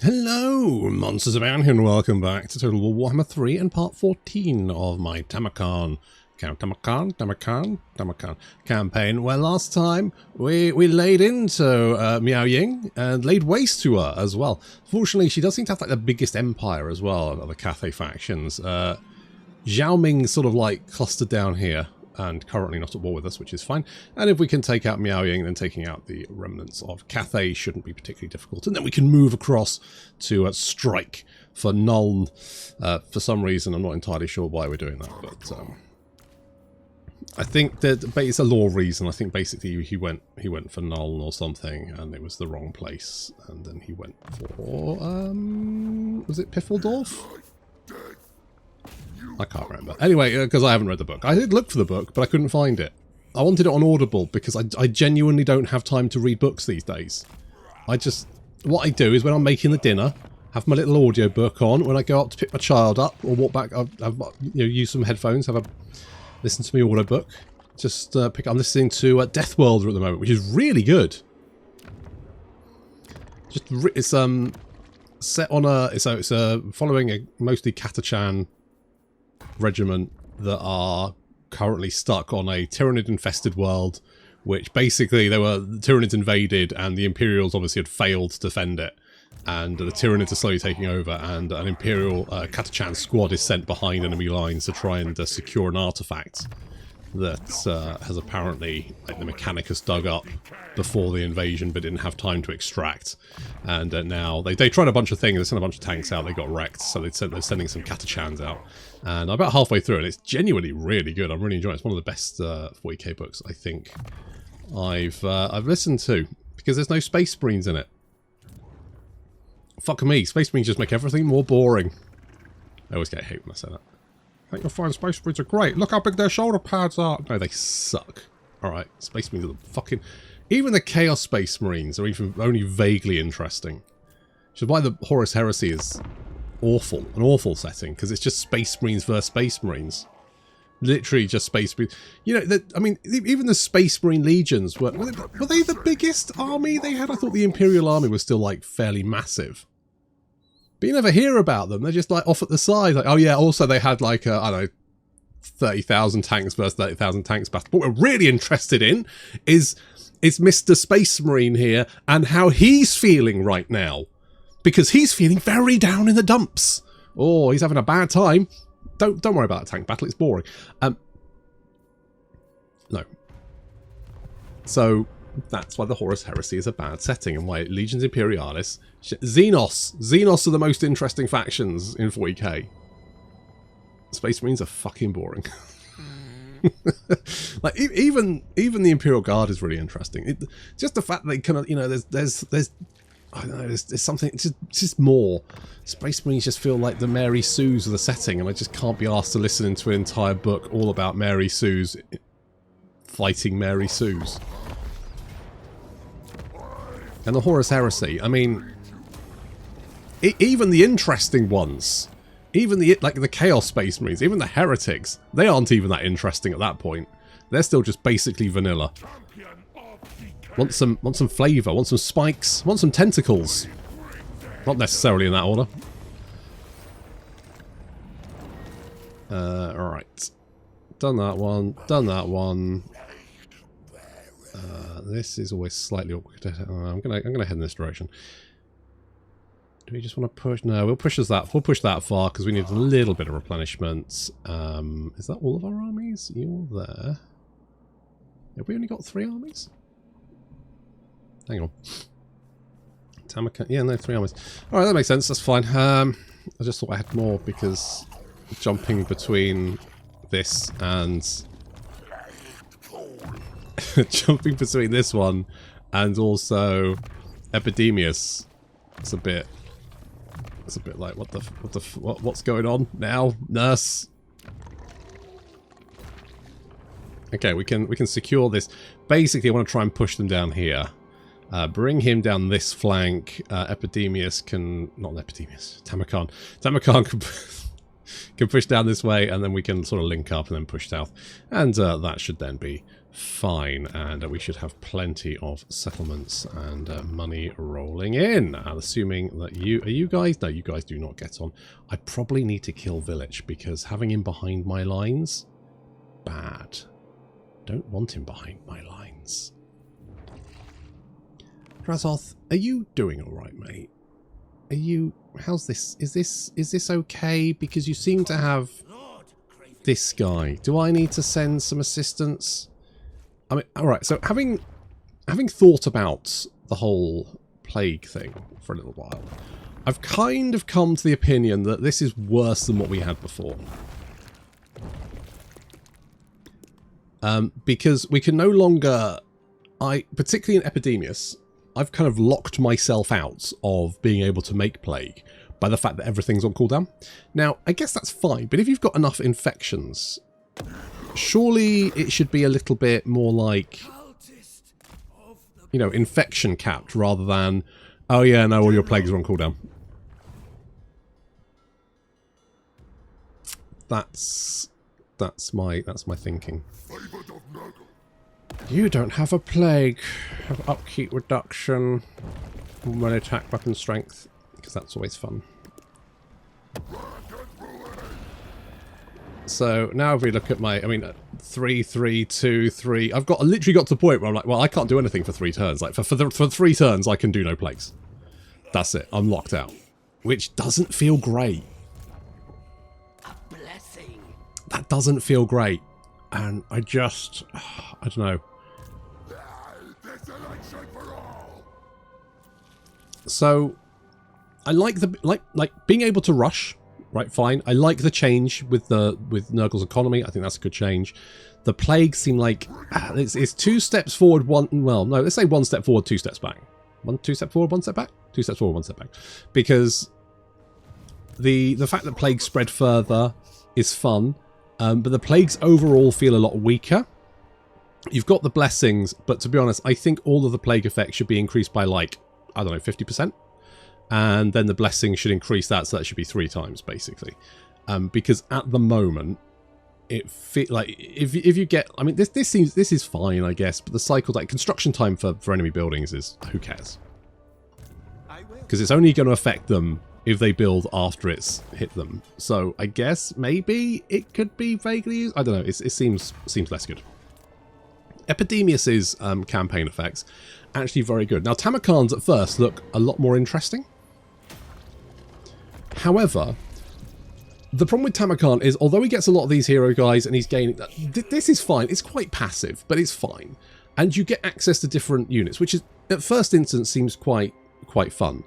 Hello, monsters around here, and welcome back to Total War Warhammer 3 and part 14 of my Tamurkhan campaign, where last time we laid into Miao Ying and laid waste to her as well. Fortunately, she does seem to have like the biggest empire as well of the Cathay factions. Xiaoming sort of like clustered down here and currently not at war with us, which is fine. And if we can take out Miao Ying, then taking out the remnants of Cathay shouldn't be particularly difficult. And then we can move across to strike for Nuln. For some reason, I'm not entirely sure why we're doing that, but I think that it's a law reason. I think basically he went for Nuln or something, and it was the wrong place. And then he went for was it Piffeldorf? I can't remember. Anyway, because I haven't read the book. I did look for the book, but I couldn't find it. I wanted it on Audible because I genuinely don't have time to read books these days. What I do is when I'm making the dinner, have my little audio book on. When I go up to pick my child up or walk back, use some headphones, listen to my audio book. Just pick. I'm listening to Death World at the moment, which is really good. It's set on it's following a mostly Catachan regiment that are currently stuck on a Tyranid-infested world, which basically the Tyranids invaded and the Imperials obviously had failed to defend it, and the Tyranids are slowly taking over, and an Imperial Catachan squad is sent behind enemy lines to try and secure an artifact that has apparently, like, the Mechanicus dug up before the invasion but didn't have time to extract. And now they tried a bunch of things. They sent a bunch of tanks out, they got wrecked, so they're sending some Catachans out. And I'm about halfway through and it's genuinely really good. I'm really enjoying it. It's one of the best 40k books I think I've listened to, because there's no Space Marines in it. Fuck me, Space Marines just make everything more boring. I always get hate when I say that. I think you'll find Space Marines are great. Look how big their shoulder pads are. No, they suck. Alright, Space Marines are fucking... Even the Chaos Space Marines are even only vaguely interesting. Which is why the Horus Heresy is awful. An awful setting, because it's just Space Marines versus Space Marines. Literally just Space Marines. You know, I mean, even the Space Marine Legions, were they the biggest army they had? I thought the Imperial Army was still, like, fairly massive. But you never hear about them. They're just like off at the side. Like, oh yeah, also they had like, I don't know, 30,000 tanks versus 30,000 tanks battle. What we're really interested in is Mr. Space Marine here and how he's feeling right now. Because he's feeling very down in the dumps. Oh, he's having a bad time. Don't worry about that tank battle, it's boring. No. So that's why the Horus Heresy is a bad setting, and why Legions Imperialis... Xenos are the most interesting factions in 40k. Space Marines are fucking boring. Like, even the Imperial Guard is really interesting. Just the fact that they kind of, you know, there's I don't know, there's something, it's just more. Space Marines just feel like the Mary Sues of the setting, and I just can't be asked to listen into an entire book all about Mary Sues fighting Mary Sues. And the Horus Heresy, I mean, even the interesting ones, even the Chaos Space Marines, even the Heretics, they aren't even that interesting at that point. They're still just basically vanilla. Want some flavour, want some spikes, want some tentacles. Not necessarily in that order. Alright. Done that one, done that one. This is always slightly awkward. I'm gonna head in this direction. Do we just want to push? No, we'll push that far because we need a little bit of replenishment. Is that all of our armies? You're there. Have we only got 3 armies? Hang on. Tamurkhan. Yeah, no, 3 armies. Alright, that makes sense. That's fine. I just thought I had more because jumping between this and jumping between this one and also Epidemius, it's a bit like what's going on now, nurse? Okay, we can secure this. Basically, I want to try and push them down here. Bring him down this flank. Epidemius can... Not Epidemius. Tamurkhan. Tamurkhan can push down this way, and then we can sort of link up and then push south. And that should then be Fine, and we should have plenty of settlements and money rolling in. Assuming that you guys... No, you guys do not get on. I probably need to kill Village, because having him behind my lines... Bad. Don't want him behind my lines. Drazoth, are you doing alright, mate? Are you... How's this? Is this okay? Because you seem to have this guy. Do I need to send some assistance? I mean, alright, so having thought about the whole plague thing for a little while, I've kind of come to the opinion that this is worse than what we had before. Because we can no longer... particularly in Epidemius, I've kind of locked myself out of being able to make plague by the fact that everything's on cooldown. Now, I guess that's fine, but if you've got enough infections, surely it should be a little bit more like, you know, infection capped rather than, oh yeah, no, all your plagues are on cooldown. That's my thinking. You don't have a plague. Have upkeep reduction, one attack weapon strength, because that's always fun. So now if we look at my, I mean, 3, 3, 2, 3. I've literally got to the point where I'm like, well, I can't do anything for 3 turns. Like for 3 turns, I can do no plagues. That's it. I'm locked out, which doesn't feel great. A blessing. That doesn't feel great, and I don't know. So I like the like being able to rush, right? Fine. I like the change with Nurgle's economy. I think that's a good change. The plague seemed like it's 2 steps forward, let's say 1 step forward, 2 steps back. 2 steps forward, 1 step back. 2 steps forward, 1 step back. Because the fact that plague spread further is fun, but the plagues overall feel a lot weaker. You've got the blessings, but to be honest, I think all of the plague effects should be increased by like, I don't know, 50%. And then the blessing should increase that, so that should be 3 times, basically. Because at the moment, it feel like if you get, I mean, this is fine, I guess, but the cycle, like construction time for enemy buildings is, who cares? Because it's only going to affect them if they build after it's hit them. So I guess maybe it could be vaguely used. I don't know. It seems less good. Epidemius's campaign effects actually very good. Now Tamurkhan's at first look a lot more interesting. However, the problem with Tamurkhan is, although he gets a lot of these hero guys and he's gaining, this is fine. It's quite passive, but it's fine. And you get access to different units, which is at first instance seems quite fun.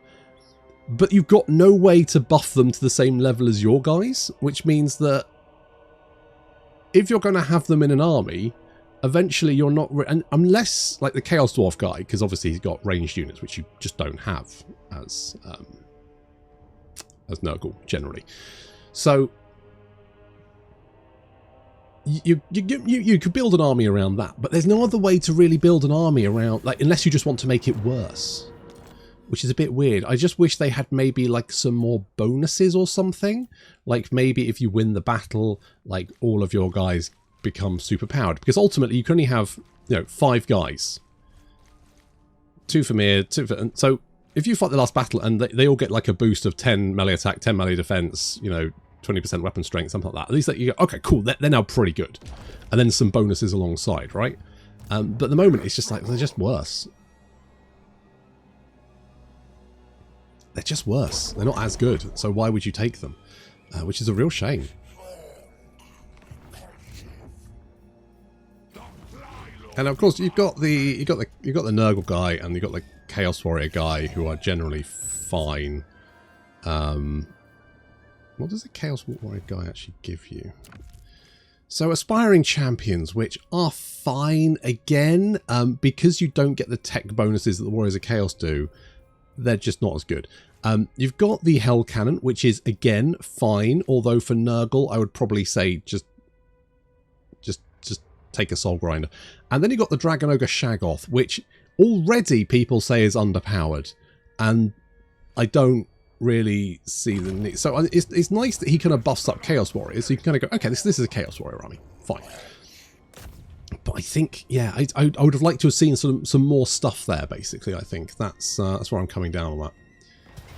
But you've got no way to buff them to the same level as your guys, which means that if you're going to have them in an army, eventually you're not, unless like the Chaos Dwarf guy, because obviously he's got ranged units, which you just don't have as Nurgle generally. So you could build an army around that, but there's no other way to really build an army around, like, unless you just want to make it worse, which is a bit weird. I just wish they had maybe like some more bonuses or something. Like maybe if you win the battle, like all of your guys become super powered, because ultimately you can only have, you know, 5 guys, 2 for Mir, 2 for, and so if you fight the last battle and they all get like a boost of 10 melee attack, 10 melee defense, you know, 20% weapon strength, something like that, at least that you go, okay, cool, they're now pretty good, and then some bonuses alongside, right? But at the moment it's just like they're just worse. They're just worse. They're not as good. So why would you take them? Which is a real shame. And of course, you've got the Nurgle guy and you've got the Chaos Warrior guy, who are generally fine. What does the Chaos Warrior guy actually give you? So aspiring champions, which are fine again, because you don't get the tech bonuses that the Warriors of Chaos do. They're just not as good. You've got the Hell Cannon, which is again fine, although for Nurgle I would probably say just take a Soul Grinder. And then you've got the Dragon Ogre Shaggoth, which already people say is underpowered, and I don't really see the need. So it's nice that he kind of buffs up Chaos Warriors, so you can kind of go, okay, this is a Chaos Warrior army, fine. But I think, yeah, I would have liked to have seen some more stuff there, basically, I think. That's where I'm coming down on that.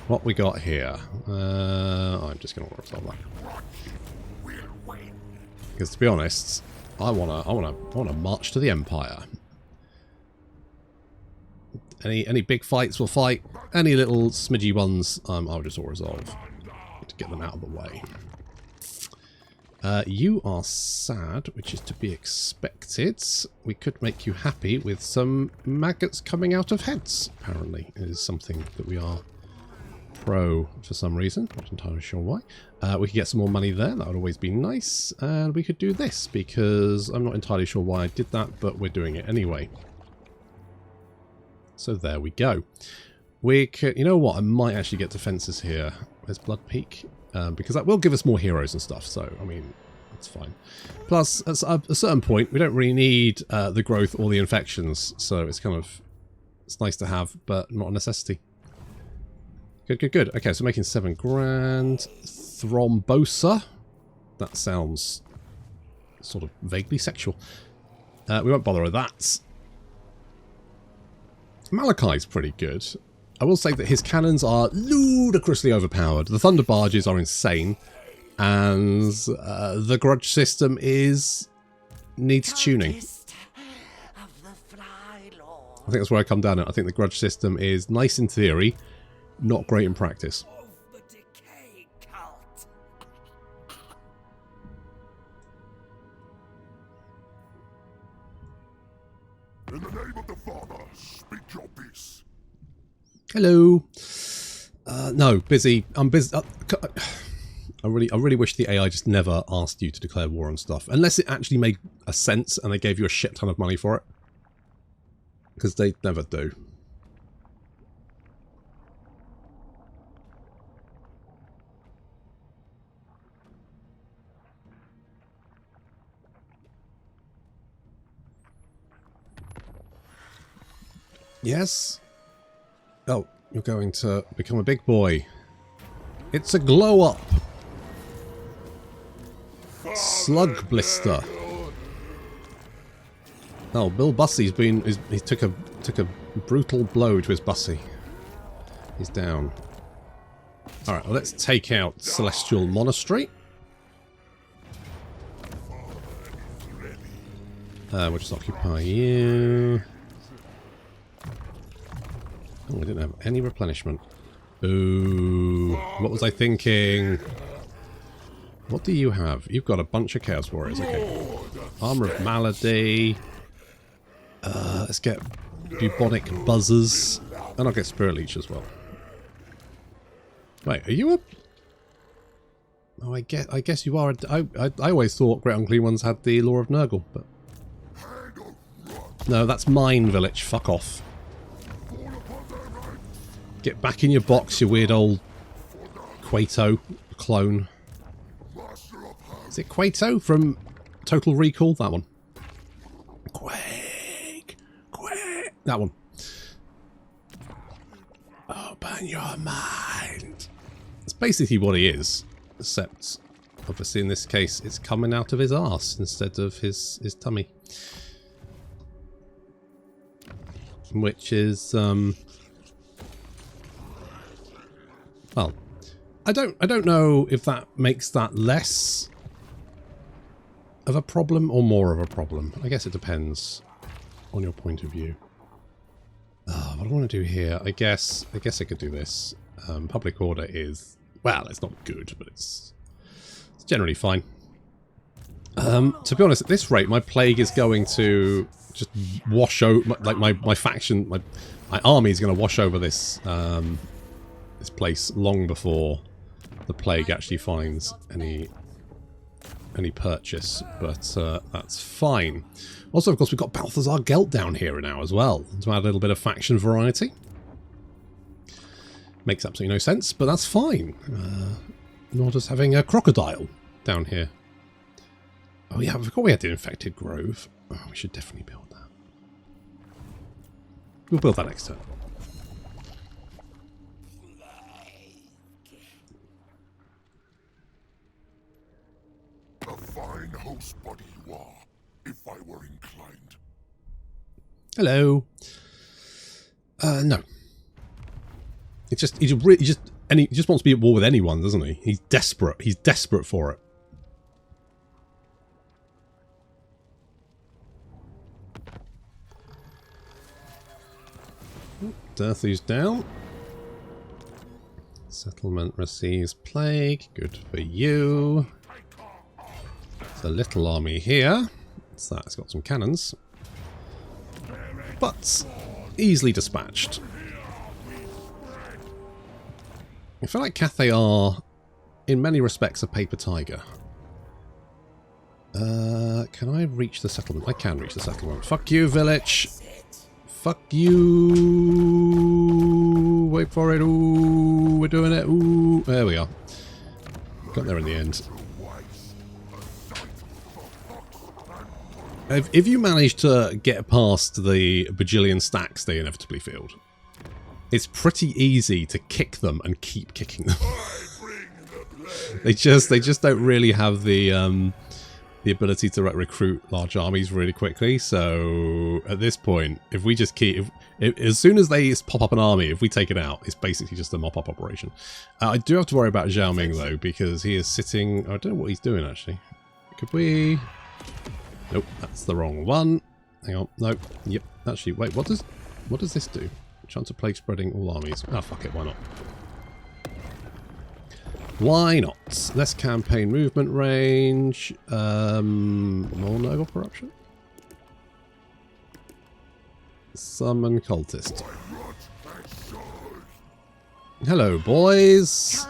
What we got here? I'm just going to resolve that. Because to be honest, I wanna march to the Empire. Any big fights we'll fight. Any little smidgy ones, I'll just all resolve to get them out of the way. You are sad, which is to be expected. We could make you happy with some maggots coming out of heads, apparently. It is something that we are pro for some reason. Not entirely sure why. We could get some more money there. That would always be nice. And we could do this, because I'm not entirely sure why I did that, but we're doing it anyway. So there we go. We could, you know what? I might actually get defences here. There's Blood Peak. Because that will give us more heroes and stuff, so, I mean, that's fine. Plus, at a certain point, we don't really need the growth or the infections, so it's kind of, it's nice to have, but not a necessity. Good, good, good. Okay, so making 7 grand. Thrombosa. That sounds sort of vaguely sexual. We won't bother with that. Malachi's pretty good. I will say that his cannons are ludicrously overpowered. The thunder barges are insane, and the grudge system needs tuning. I think that's where I come down at. I think the grudge system is nice in theory, not great in practice. In the name of the Father, speak your peace. Hello. No, busy. I'm busy. I really wish the AI just never asked you to declare war on stuff, unless it actually made a sense and they gave you a shit ton of money for it, because they never do. Yes. Oh, you're going to become a big boy. It's a glow up. Slug blister. Oh, Bill Bussey's been. He took a brutal blow to his Bussey. He's down. All right, well, let's take out Celestial Monastery. We'll just occupy you. Oh, we didn't have any replenishment. Ooh, what was I thinking? What do you have? You've got a bunch of Chaos Warriors, okay. Armor of Malady. Let's get Bubonic Buzzers. And I'll get Spirit Leech as well. Wait, are you a... Oh, I guess you are. I always thought Great Unclean Ones had the Law of Nurgle, but... No, that's mine, Village. Fuck off. Get back in your box, you weird old Quato clone. Is it Quato from Total Recall? That one. Quake! Quake! That one. Open your mind. It's basically what he is, except obviously in this case it's coming out of his arse instead of his tummy. Which is well, I don't know if that makes that less of a problem or more of a problem. I guess it depends on your point of view. What do I want to do here? I guess I could do this. Public order is, well, it's not good, but it's generally fine. To be honest, at this rate, my plague is going to just wash over, like my faction, my army is going to wash over this this place long before the plague actually finds any purchase, but that's fine. Also, of course, we've got Balthazar Gelt down here now as well, to add a little bit of faction variety. Makes absolutely no sense, but that's fine. Nor does having a crocodile down here. Oh yeah, I forgot we had the Infected Grove. Oh, we should definitely build that. We'll build that next turn. A fine host body you are, if I were inclined Hello. No. He just wants to be at war with anyone, doesn't he? He's desperate. He's desperate for it. Dirthy's down. Settlement receives plague. Good for you. It's a little army here. It's that. It's got some cannons. But easily dispatched. I feel like Cathay are, in many respects, a paper tiger. Can I reach the settlement? I can reach the settlement. Fuck you, village. Fuck you. Wait for it. Ooh, we're doing it. Ooh, there we are. Got there in the end. If you manage to get past the bajillion stacks they inevitably field, it's pretty easy to kick them and keep kicking them. they just don't really have the ability to recruit large armies really quickly. So at this point, if we just keep, as soon as they pop up an army, if we take it out, it's basically just a mop-up operation. I do have to worry about Zhao Ming though, because he is sitting. I don't know what he's doing actually. Could we? Nope, that's the wrong one. Hang on, nope. Yep, actually, wait. What does this do? Chance of plague spreading all armies. Ah, fuck it. Why not? Why not? Less campaign movement range. More noble corruption. Summon cultist. Hello, boys.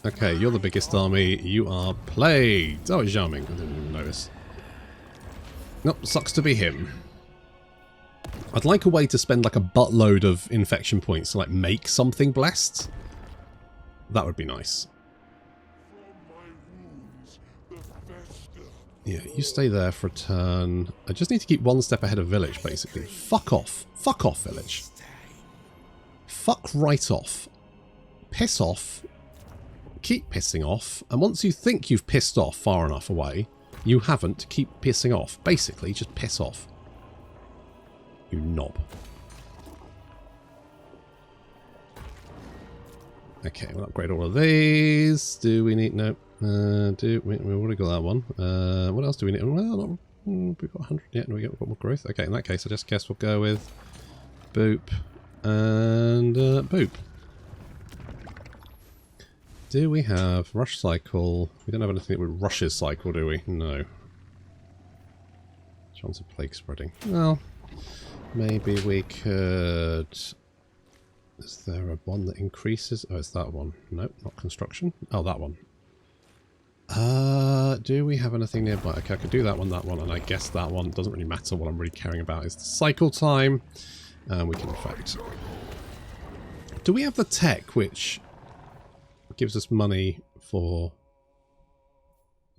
Okay, you're the biggest army. You are plagued. Oh, it's Zhao Ming. I didn't even notice. Nope, sucks to be him. I'd like a way to spend like a buttload of infection points to like make something blessed. That would be nice. Yeah, you stay there for a turn. I just need to keep one step ahead of village, basically. Fuck off. Fuck off, village. Fuck right off. Piss off. Keep pissing off. And once you think you've pissed off far enough away, you haven't. Keep pissing off. Basically, just piss off. You knob. Okay, we'll upgrade all of these. Do we need... No. We already got that one. What else do we need? Well, we've got 100. Yeah, no, we've got more growth. Okay, in that case, I just guess we'll go with boop and boop. Do we have rush cycle? We don't have anything that would rushes cycle, do we? No. Chance of plague spreading. Well, maybe we could... Is there a one that increases? Oh, it's that one. Nope, not construction. Oh, that one. Do we have anything nearby? Okay, I could do that one, and I guess that one. Doesn't really matter. What I'm really caring about is the cycle time. And we can affect. Do we have the tech which gives us money for...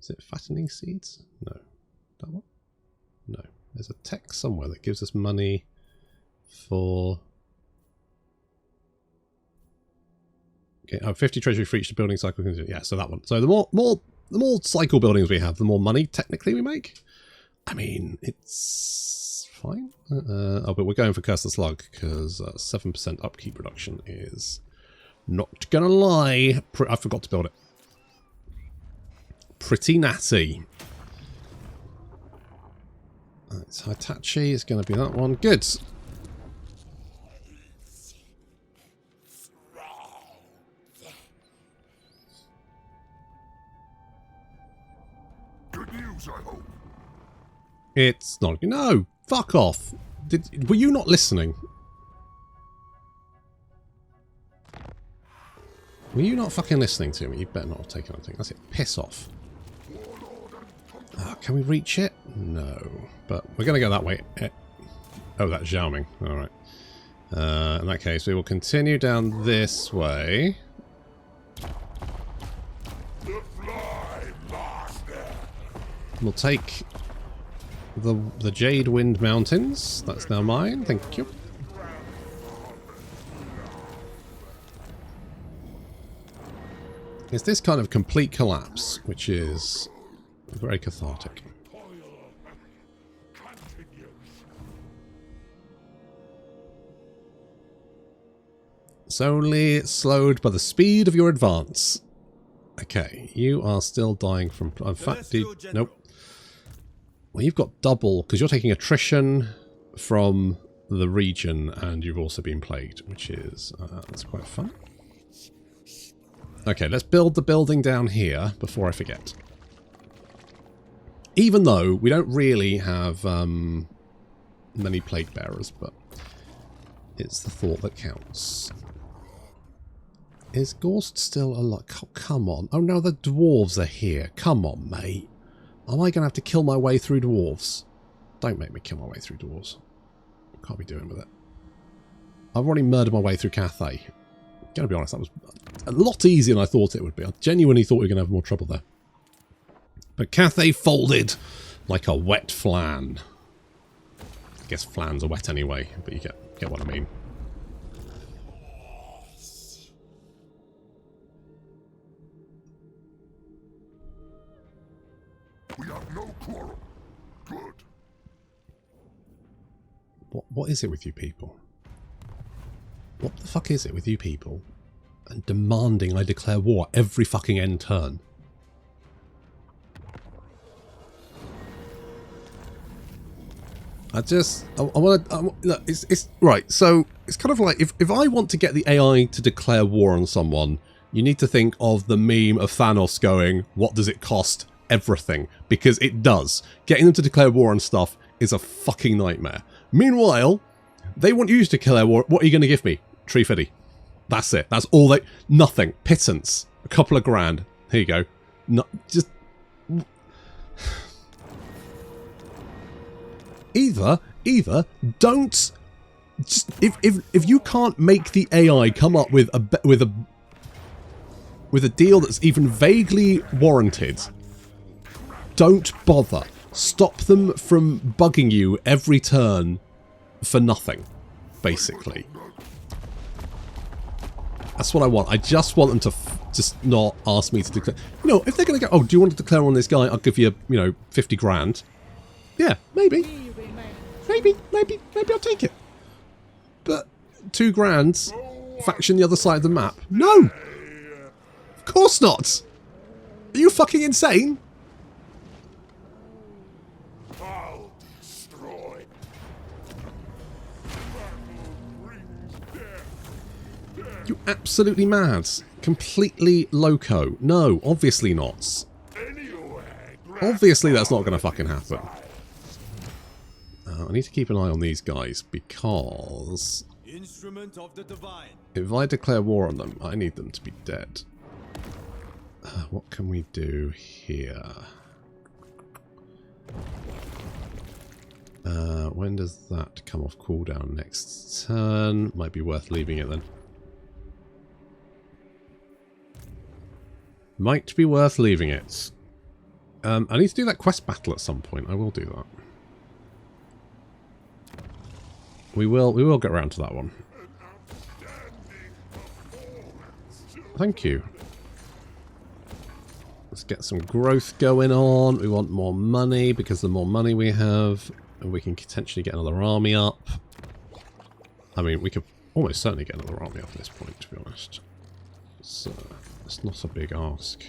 Is it fattening seeds? No. That one? No. There's a tech somewhere that gives us money for... Okay, 50 treasury for each building cycle. Yeah, so that one. So the more cycle buildings we have, the more money technically we make. I mean, it's fine. Oh, but we're going for Curse the Slug because 7% upkeep reduction is not gonna lie. I forgot to build it. Pretty natty. It's Hitachi. It's going to be that one. Good. I hope. It's not. No, fuck off. Were you not listening? Were you not fucking listening to me? You better not have taken anything. That's it. Piss off. Can we reach it? No. But we're going to go that way. Oh, that's Zhao Ming. Alright. In that case, we will continue down this way. We'll take the Jade Wind Mountains. That's now mine. Thank you. It's this kind of complete collapse, which is very cathartic. It's only slowed by the speed of your advance. Okay, you are still dying from... In fact, nope. Well, you've got double, because you're taking attrition from the region, and you've also been plagued, which is... that's quite fun. Okay, let's build the building down here before I forget. Even though we don't really have many plague bearers, but it's the thought that counts. Is Gorst still alive? Come on. Oh no, the dwarves are here. Come on, mate. Am I going to have to kill my way through dwarves? Don't make me kill my way through dwarves. Can't be doing with it. I've already murdered my way through Cathay. Gonna be honest, that was a lot easier than I thought it would be. I genuinely thought we were going to have more trouble there. But Cathay folded like a wet flan. I guess flans are wet anyway, but you get what I mean. We have no quarrel. Good. What is it with you people? What the fuck is it with you people? And demanding I declare war every fucking end turn. I want to... Look, it's... Right, so it's kind of like... If I want to get the AI to declare war on someone, you need to think of the meme of Thanos going, what does it cost? Everything. Because it does. Getting them to declare war on stuff is a fucking nightmare. Meanwhile, they want you to declare war. What are you going to give me? Tree fiddy. That's it. That's all they... Nothing. Pittance. A couple of grand. Here you go. No, just... Either don't... Just... If you can't make the AI come up with a deal that's even vaguely warranted, don't bother. Stop them from bugging you every turn for nothing, basically. That's what I want. I just want them to just not ask me to declare. You know, if they're going to go, oh, do you want to declare on this guy? I'll give you, 50 grand. Yeah, maybe. Maybe I'll take it. But 2 grand, faction the other side of the map? No! Of course not! Are you fucking insane? I'll destroy. You absolutely mad. Completely loco. No, obviously not. Obviously that's not going to fucking happen. I need to keep an eye on these guys because Instrument of the divine. If I declare war on them, I need them to be dead. What can we do here? When does that come off cooldown next turn? Might be worth leaving it then. Might be worth leaving it. I need to do that quest battle at some point. I will do that. We will get around to that one. Thank you. Let's get some growth going on. We want more money because the more money we have, and we can potentially get another army up. I mean, we could almost certainly get another army up at this point, to be honest. So, it's not a big ask.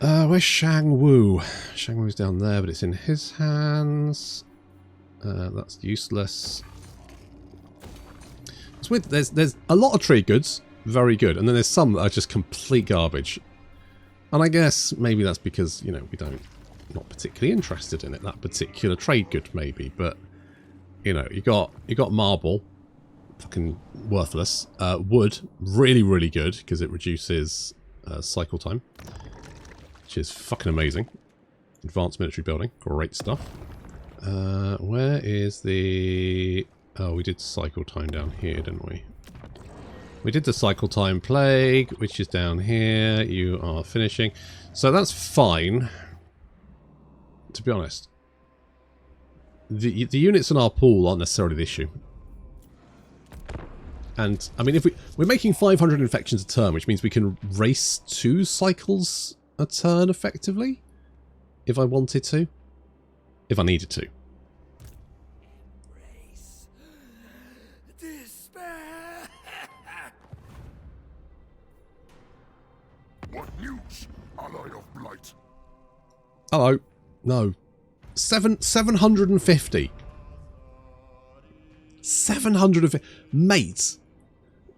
Where's Shang Wu? Shang Wu's down there, but it's in his hands. That's useless. It's weird. There's a lot of trade goods, very good, and then there's some that are just complete garbage. And I guess maybe that's because we're not particularly interested in it. That particular trade good, maybe, but you got marble, fucking worthless. Wood, really good because it reduces cycle time, which is fucking amazing. Advanced military building, great stuff. Where is the... Oh, we did cycle time down here, didn't we? We did the cycle time plague, which is down here. You are finishing. So that's fine. To be honest. The units in our pool aren't necessarily the issue. And, I mean, if we're making 500 infections a turn, which means we can race 2 cycles a turn, effectively. If I wanted to. If I needed to. This Advance, ally of blight. Hello. No. 750. 750. Mate,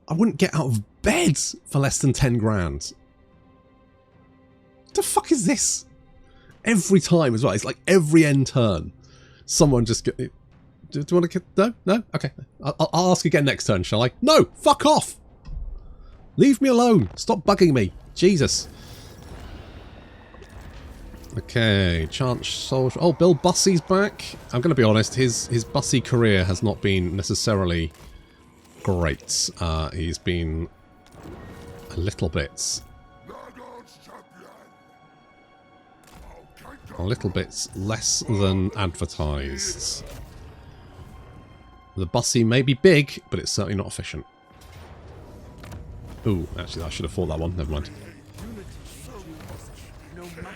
I wouldn't get out of bed for less than 10 grand. What the fuck is this? Every time as well. It's like every end turn. Someone just get... Do you want to... No? No? Okay. I'll ask again next turn, shall I? No! Fuck off! Leave me alone. Stop bugging me. Jesus. Okay. Chance Soldier. Oh, Bill Bussy's back. I'm going to be honest. His Bussy career has not been necessarily great. He's been a little bit... a little bit less than advertised. The Bussy may be big, but it's certainly not efficient. Ooh, actually I should have fought that one. Never mind.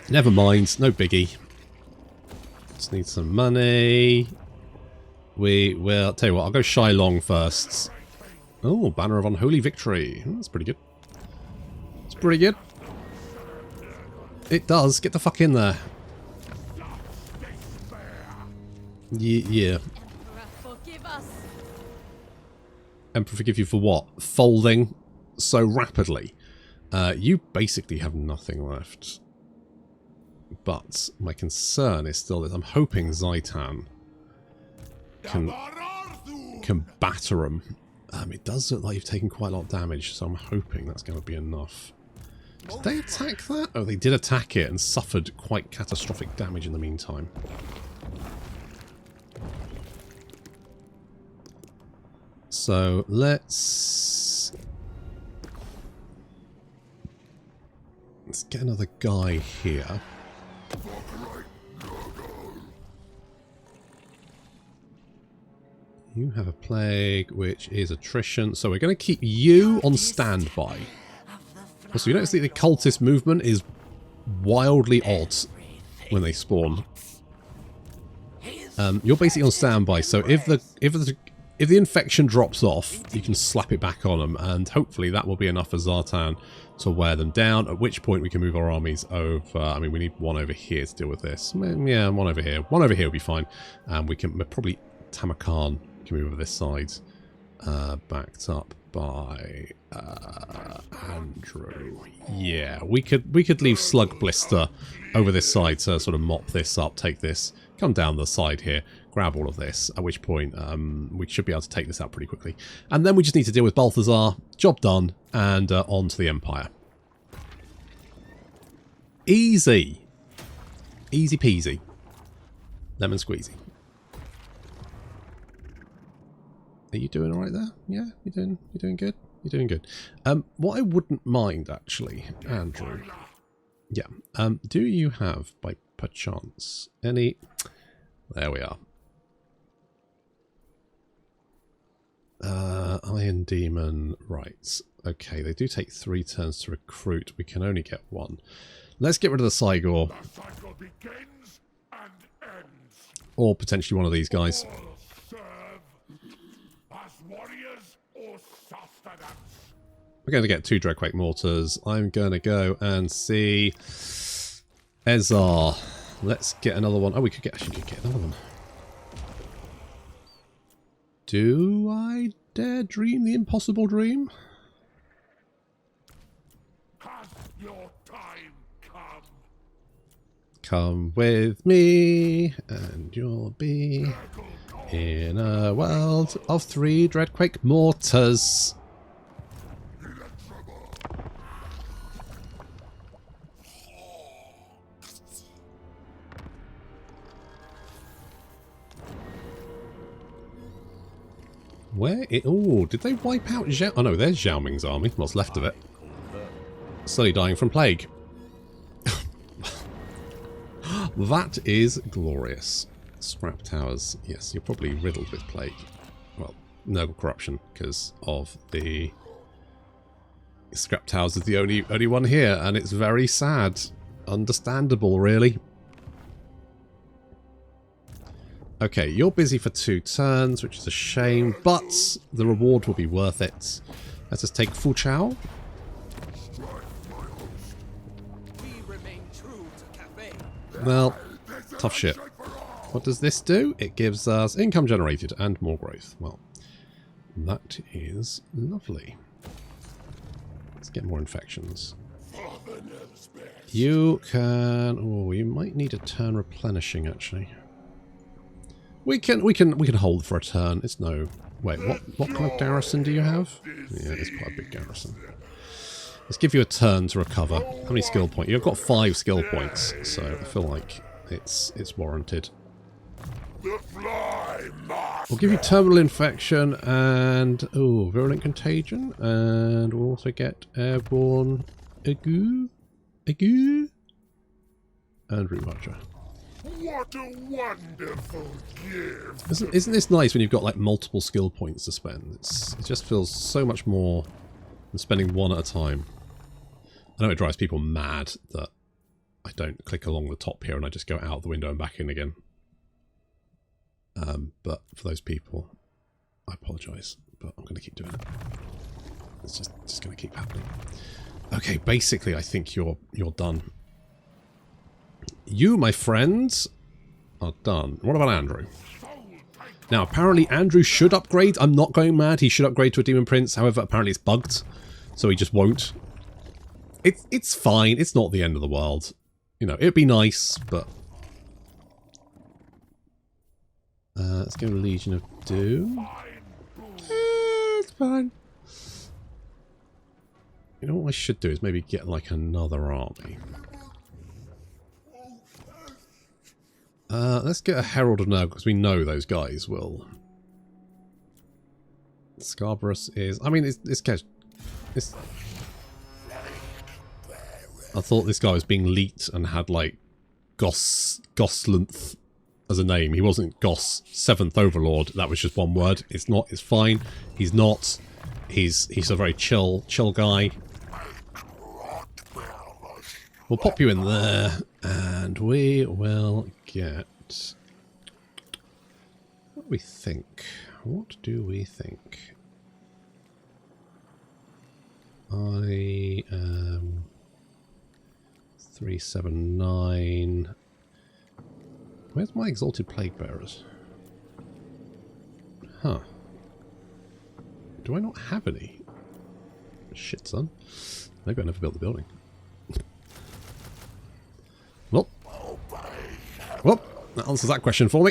Never mind. No biggie. Just need some money. We will... tell you what, I'll go Shylong first. Oh, Banner of Unholy Victory. That's pretty good. It's pretty good. It does. Get the fuck in there. Yeah. Emperor forgive you for what? Folding so rapidly. You basically have nothing left. But my concern is still that I'm hoping Zaitan can batter him. It does look like you've taken quite a lot of damage, so I'm hoping that's going to be enough. Did they attack that? Oh, they did attack it and suffered quite catastrophic damage in the meantime. So let's get another guy here. You have a plague, which is attrition. So we're going to keep you on standby. Also, you notice that the cultist movement is wildly odd when they spawn. You're basically on standby, so if the infection drops off, you can slap it back on them, and hopefully that will be enough for Zartan to wear them down, at which point we can move our armies over. I mean, we need one over here to deal with this. Yeah, one over here. One over here will be fine. And we can probably... Tamurkhan can move over this side. Backed up by Andrew. Yeah, we could leave Slug Blister over this side to sort of mop this up, take this, come down the side here, grab all of this, at which point we should be able to take this out pretty quickly. And then we just need to deal with Balthazar, job done, and on to the Empire. Easy. Easy peasy. Lemon squeezy. Are you doing alright there? Yeah, you're doing good? You're doing good. What I wouldn't mind, actually, Andrew... Yeah, do you have, by perchance, any... There we are. Iron Demon, right. Okay, they do take 3 turns to recruit. We can only get 1. Let's get rid of the Cygor. Or potentially one of these guys. We're going to get 2 Dreadquake Mortars. I'm going to go and see Ezar. Let's get another one. Oh, we could actually get another one. Do I dare dream the impossible dream? Has your time come? Come with me, and you'll be in a world of 3 Dreadquake Mortars. Where? Oh, did they wipe out Zhao? Oh no, there's Zhao Ming's army. What's left of it? Slowly dying from plague. That is glorious. Scrap towers. Yes, you're probably riddled with plague. Well, noble corruption because of the scrap towers is the only one here, and it's very sad. Understandable, really. Okay, you're busy for 2 turns, which is a shame, but the reward will be worth it. Let's just take Fu Chao. Well, tough shit. What does this do? It gives us income generated and more growth. Well, that is lovely. Let's get more infections. You can... Oh, you might need a turn replenishing, actually. We can hold for a turn. It's no... Wait, what kind of garrison do you have? Yeah, it's quite a big garrison. Let's give you a turn to recover. How many skill points? You've got 5 skill points, so I feel like it's warranted. We'll give you terminal infection and virulent contagion, and we'll also get airborne ague, and root. What a wonderful gift! Isn't this nice when you've got like multiple skill points to spend? It just feels so much more than spending one at a time. I know it drives people mad that I don't click along the top here and I just go out the window and back in again. But for those people, I apologise, but I'm going to keep doing it. It's just going to keep happening. Okay, basically I think you're done. You, my friends, are done. What about Andrew? Now, apparently Andrew should upgrade. I'm not going mad. He should upgrade to a Demon Prince. However, apparently it's bugged, so he just won't. It's fine. It's not the end of the world. You know, it'd be nice, but... let's go to Legion of Doom. It's fine. You know what I should do is maybe get like another army. Let's get a Herald of Nurgle, because we know those guys will. Scarbarus is... I mean, it's I thought this guy was being leaked and had, like, Goslinth as a name. He wasn't Goss 7th Overlord. That was just one word. It's not. It's fine. He's not. He's a very chill guy. We'll pop you in there, and we will get... What do we think? What do we think? I am... 379... Where's my Exalted Plague Bearers? Huh. Do I not have any? Shit, son. Maybe I never built the building. Well, that answers that question for me.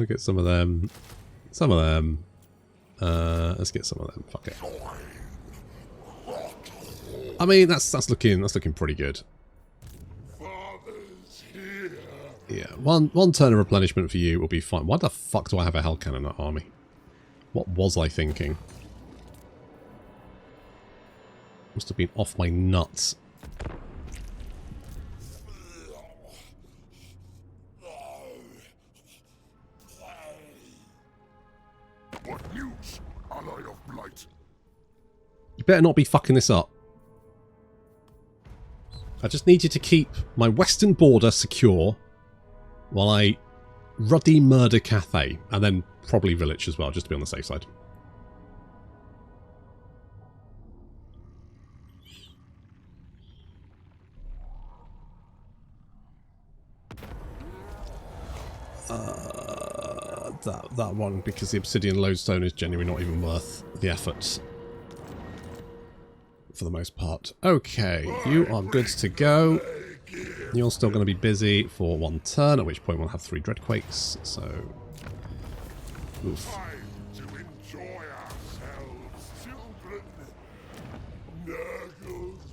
Get some of them. Some of them. Let's get some of them. Fuck it. I mean, that's looking pretty good. Yeah, one turn of replenishment for you will be fine. Why the fuck do I have a Hell Cannon at army? What was I thinking? Must have been off my nuts. What news, ally of blight? You better not be fucking this up. I just need you to keep my western border secure while I ruddy murder Cathay, and then probably Village as well, just to be on the safe side. That one, because the Obsidian Lodestone is genuinely not even worth the effort. For the most part. Okay, you are good to go. You're still going to be busy for one turn, at which point we'll have 3 Dreadquakes, so... Oof. Time to enjoy ourselves, children. Nurgle's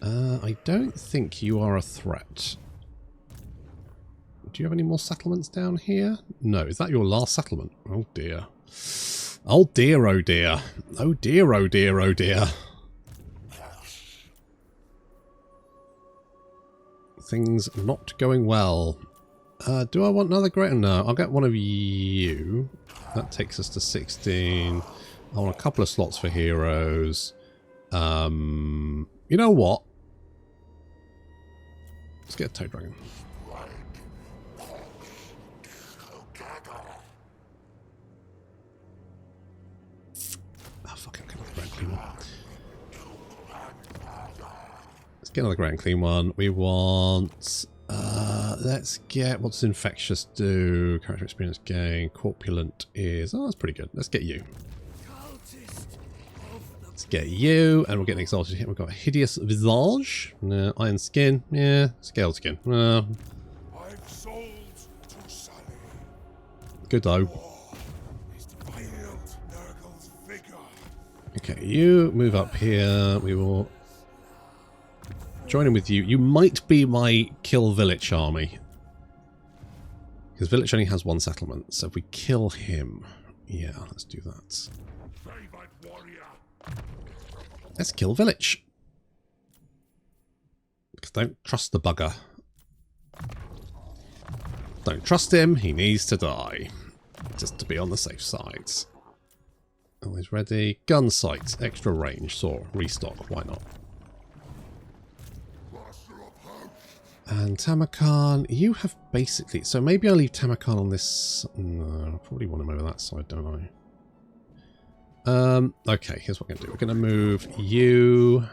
beloved. I don't think you are a threat. Do you have any more settlements down here? No. Is that your last settlement? Oh dear. Oh dear, oh dear. Oh dear, oh dear, oh dear. Things not going well. Do I want another great? No, I'll get one of you. That takes us to 16. I want a couple of slots for heroes. You know what? Let's get a Toad Dragon. Get another grand clean one. We want... let's get... What does infectious do? Character experience gain. Corpulent is... Oh, that's pretty good. Let's get you. Let's get you. And we'll get an exalted hit. We've got a hideous visage. No, iron skin. Yeah. Scaled skin. I've sold to Sally. Good though. His wild Nurgle's vigor. Okay, you move up here. We will join in with you. You might be my kill village army. Because village only has one settlement. So if we kill him... Yeah, let's do that. Favored warrior. Let's kill village. Because don't trust the bugger. Don't trust him. He needs to die. Just to be on the safe side. Always ready. Gun sights. Extra range. So restock. Why not? And Tamurkhan, you have basically... So maybe I'll leave Tamurkhan on this... No, I probably want him over that side, don't I? Okay, here's what we're going to do. We're going to move you...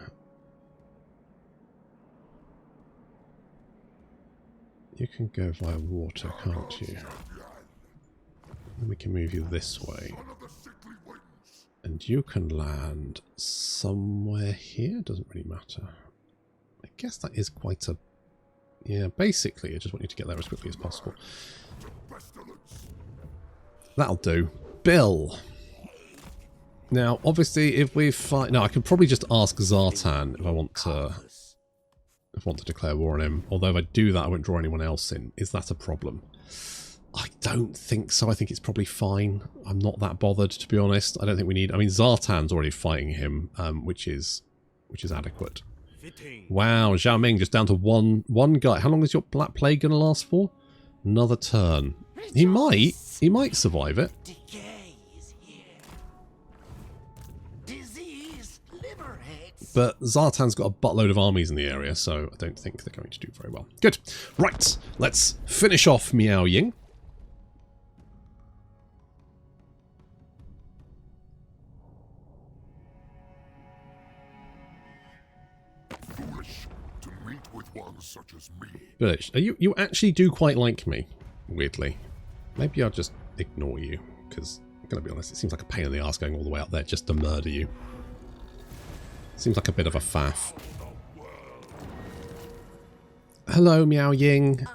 You can go via water, can't you? Then we can move you this way. And you can land somewhere here. Doesn't really matter. I guess that is quite a... Yeah, basically, I just want you to get there as quickly as possible. That'll do. Bill. Now, obviously, if we fight... No, I can probably just ask Zartan if I want to declare war on him. Although if I do that, I won't draw anyone else in. Is that a problem? I don't think so. I think it's probably fine. I'm not that bothered, to be honest. I don't think we need... I mean, Zartan's already fighting him, which is adequate. Wow, Zhao Ming just down to one guy. How long is your Black Plague going to last for? Another turn. He might survive it. Decay is here. Disease liberates. But Zartan's got a buttload of armies in the area, so I don't think they're going to do very well. Good. Right, let's finish off Miao Ying. Foolish to meet with one such as me. Village, you actually do quite like me, weirdly. Maybe I'll just ignore you, because I'm going to be honest, it seems like a pain in the arse going all the way out there just to murder you. Seems like a bit of a faff. Hello, Miao Ying.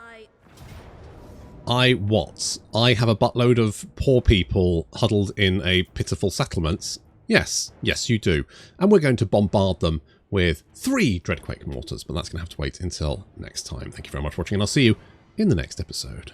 I what? I have a buttload of poor people huddled in a pitiful settlements. Yes, you do. And we're going to bombard them with 3 Dreadquake mortars, but that's going to have to wait until next time. Thank you very much for watching, and I'll see you in the next episode.